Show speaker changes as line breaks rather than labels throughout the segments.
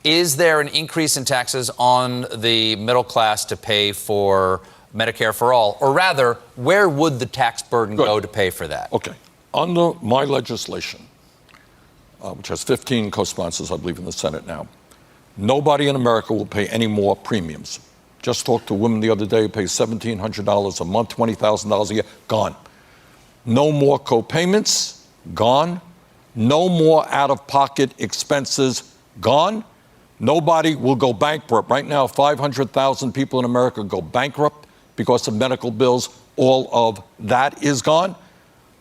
Is there an increase in taxes on the middle class to pay for Medicare for all? Or rather, where would the tax burden go to pay for that?
Okay. Under my legislation, which has 15 co-sponsors, I believe, in the Senate now, nobody in America will pay any more premiums. Just talked to a woman the other day who pays $1,700 a month, $20,000 a year, gone. No more co-payments, gone. No more out-of-pocket expenses, gone. Nobody will go bankrupt. Right now, 500,000 people in America go bankrupt because of medical bills. All of that is gone.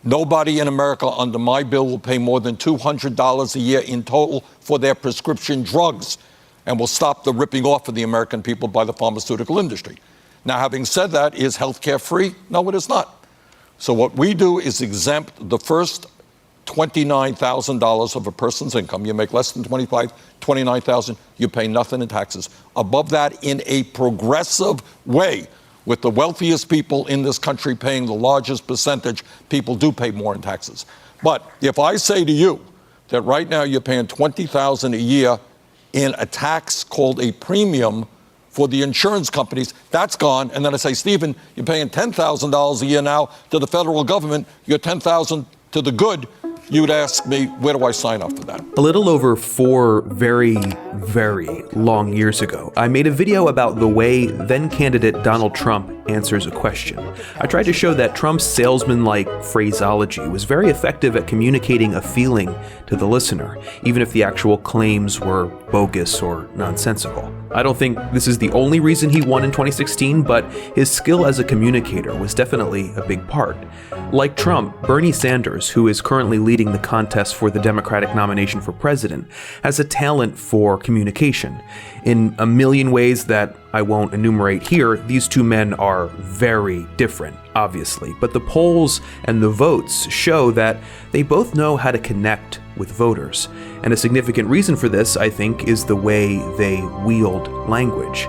Nobody in America under my bill will pay more than $200 a year in total for their prescription drugs, and will stop the ripping off of the American people by the pharmaceutical industry. Now, having said that, is health care free? No, it is not. So what we do is exempt the first $29,000 of a person's income. You make less than $29,000, you pay nothing in taxes. Above that, in a progressive way, with the wealthiest people in this country paying the largest percentage, people do pay more in taxes. But if I say to you that right now you're paying $20,000 a year in a tax called a premium for the insurance companies, that's gone. And then I say, Stephen, you're paying $10,000 a year now to the federal government, you're $10,000 to the good. You'd ask me, where do I sign up for that?
A little over 4 very, very long years ago, I made a video about the way then-candidate Donald Trump answers a question. I tried to show that Trump's salesman-like phraseology was very effective at communicating a feeling to the listener, even if the actual claims were bogus or nonsensical. I don't think this is the only reason he won in 2016, but his skill as a communicator was definitely a big part. Like Trump, Bernie Sanders, who is currently leading the contest for the Democratic nomination for president, has a talent for communication. In a million ways that I won't enumerate here, these two men are very different, obviously, but the polls and the votes show that they both know how to connect with voters. And a significant reason for this, I think, is the way they wield language.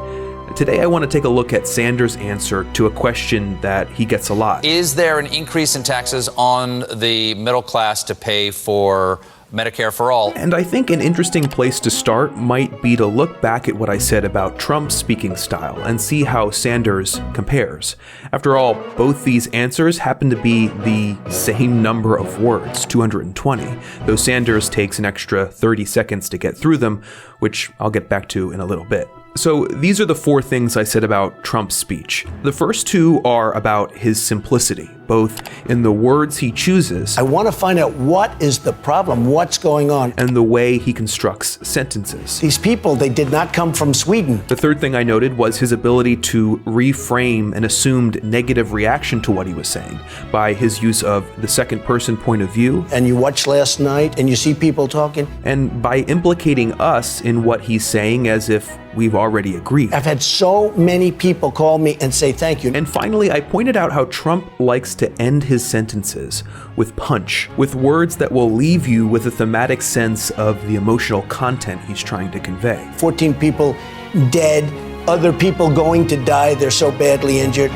Today, I want to take a look at Sanders' answer to a question that he gets a lot.
Is there an increase in taxes on the middle class to pay for Medicare for all?
And I think an interesting place to start might be to look back at what I said about Trump's speaking style and see how Sanders compares. After all, both these answers happen to be the same number of words, 220, though Sanders takes an extra 30 seconds to get through them, which I'll get back to in a little bit. So these are the 4 things I said about Trump's speech. The first 2 are about his simplicity, both in the words he chooses.
I want to find out what is the problem, what's going on.
And the way he constructs sentences.
These people, they did not come from Sweden.
The third thing I noted was his ability to reframe an assumed negative reaction to what he was saying by his use of the second person point of view.
And you watch last night and you see people talking.
And by implicating us in what he's saying as if we've already agreed.
I've had so many people call me and say thank you.
And finally, I pointed out how Trump likes to end his sentences with punch, with words that will leave you with a thematic sense of the emotional content he's trying to convey.
14 people dead, other people going to die, they're so badly injured.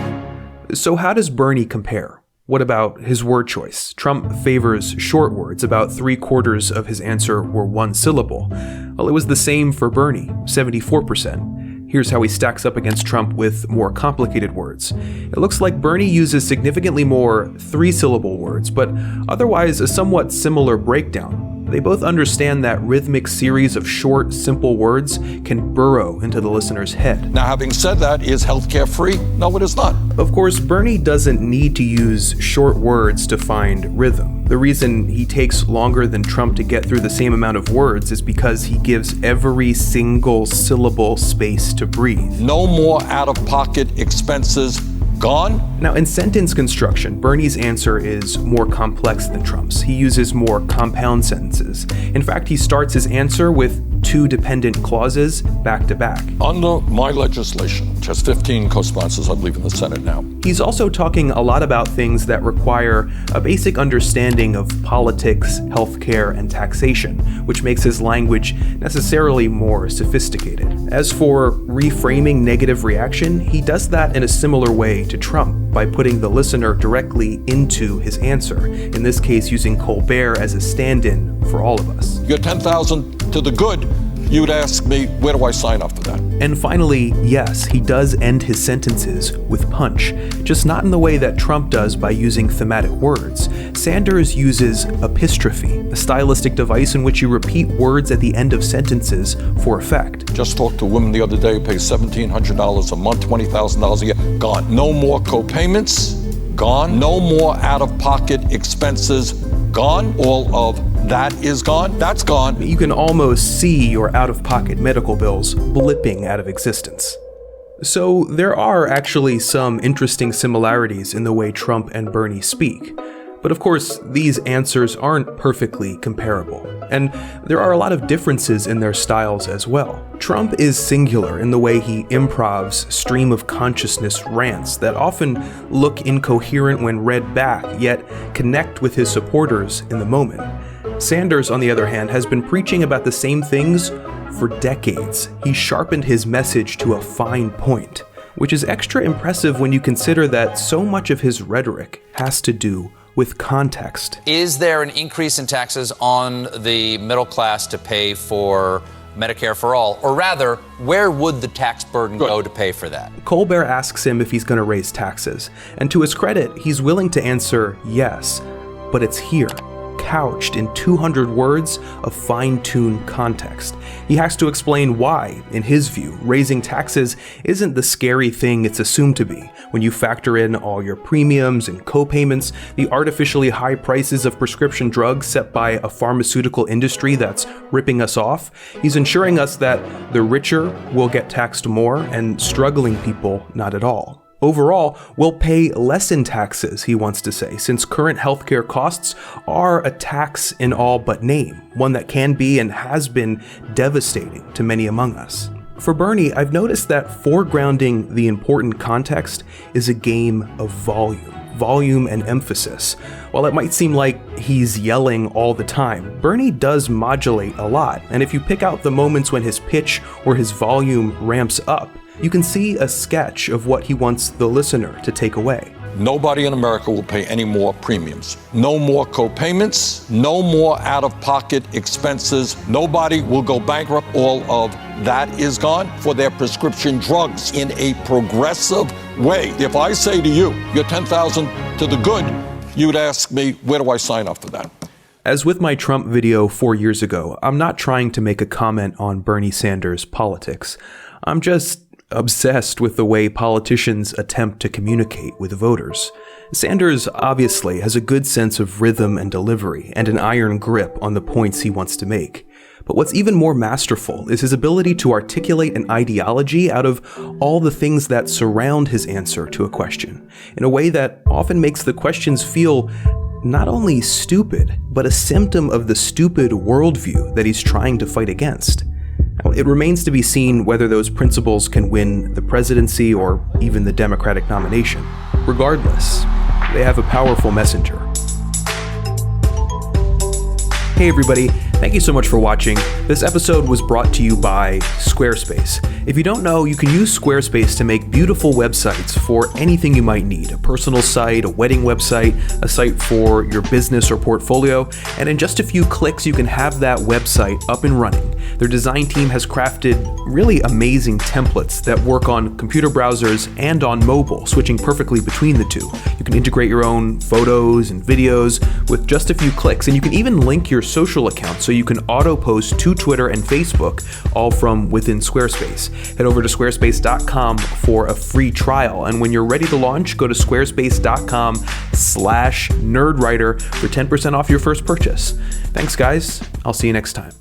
So how does Bernie compare? What about his word choice? Trump favors short words. About 3/4 of his answer were one syllable. Well, it was the same for Bernie, 74%. Here's how he stacks up against Trump with more complicated words. It looks like Bernie uses significantly more 3-syllable words, but otherwise a somewhat similar breakdown. They both understand that rhythmic series of short, simple words can burrow into the listener's head.
Now, having said that, is health care free? No, it is not.
Of course, Bernie doesn't need to use short words to find rhythm. The reason he takes longer than Trump to get through the same amount of words is because he gives every single syllable space to breathe.
No more out-of-pocket expenses. Gone?
Now, in sentence construction, Bernie's answer is more complex than Trump's. He uses more compound sentences. In fact, he starts his answer with 2 dependent clauses back to back.
Under my legislation, which has 15 co-sponsors, I believe, in the Senate now.
He's also talking a lot about things that require a basic understanding of politics, healthcare, and taxation, which makes his language necessarily more sophisticated. As for reframing negative reaction, he does that in a similar way to Trump by putting the listener directly into his answer, in this case using Colbert as a stand-in for all of us.
You're $10,000 to the good. you'd ask me, where do I sign up for that?
And finally, yes, he does end his sentences with punch, just not in the way that Trump does by using thematic words. Sanders uses epistrophe, a stylistic device in which you repeat words at the end of sentences for effect.
Just talked to a woman the other day who pays $1,700 a month, $20,000 a year. Gone. No more co-payments. Gone. No more out-of-pocket expenses. Gone. All of that is gone. That's gone.
You can almost see your out-of-pocket medical bills blipping out of existence. So there are actually some interesting similarities in the way Trump and Bernie speak. But of course, these answers aren't perfectly comparable, and there are a lot of differences in their styles as well. Trump is singular in the way he improvs stream of consciousness rants that often look incoherent when read back, yet connect with his supporters in the moment. Sanders, on the other hand, has been preaching about the same things for decades. He sharpened his message to a fine point, which is extra impressive when you consider that so much of his rhetoric has to do with context.
Is there an increase in taxes on the middle class to pay for Medicare for all? Or rather, where would the tax burden go to pay for that?
Colbert asks him if he's going to raise taxes, and to his credit, he's willing to answer yes, but it's here, couched in 200 words of fine-tuned context. He has to explain why, in his view, raising taxes isn't the scary thing it's assumed to be when you factor in all your premiums and co-payments, the artificially high prices of prescription drugs set by a pharmaceutical industry that's ripping us off. He's ensuring us that the richer will get taxed more and struggling people not at all. Overall, we'll pay less in taxes, he wants to say, since current healthcare costs are a tax in all but name, one that can be and has been devastating to many among us. For Bernie, I've noticed that foregrounding the important context is a game of volume and emphasis. While it might seem like he's yelling all the time, Bernie does modulate a lot, and if you pick out the moments when his pitch or his volume ramps up, you can see a sketch of what he wants the listener to take away.
Nobody in America will pay any more premiums. No more co-payments. No more out-of-pocket expenses. Nobody will go bankrupt. All of that is gone for their prescription drugs in a progressive way. If I say to you, you're 10,000 to the good, you'd ask me, where do I sign up for that?
As with my Trump video 4 years ago, I'm not trying to make a comment on Bernie Sanders' politics. I'm just obsessed with the way politicians attempt to communicate with voters. Sanders obviously has a good sense of rhythm and delivery and an iron grip on the points he wants to make. But what's even more masterful is his ability to articulate an ideology out of all the things that surround his answer to a question, in a way that often makes the questions feel not only stupid, but a symptom of the stupid worldview that he's trying to fight against. Now, it remains to be seen whether those principles can win the presidency or even the Democratic nomination. Regardless, they have a powerful messenger. Hey everybody, thank you so much for watching. This episode was brought to you by Squarespace. If you don't know, you can use Squarespace to make beautiful websites for anything you might need. A personal site, a wedding website, a site for your business or portfolio, and in just a few clicks you can have that website up and running. Their design team has crafted really amazing templates that work on computer browsers and on mobile, switching perfectly between the two. You can integrate your own photos and videos with just a few clicks, and you can even link your social account so you can auto-post to Twitter and Facebook, all from within Squarespace. Head over to squarespace.com for a free trial, and when you're ready to launch, go to squarespace.com/nerdwriter for 10% off your first purchase. Thanks guys, I'll see you next time.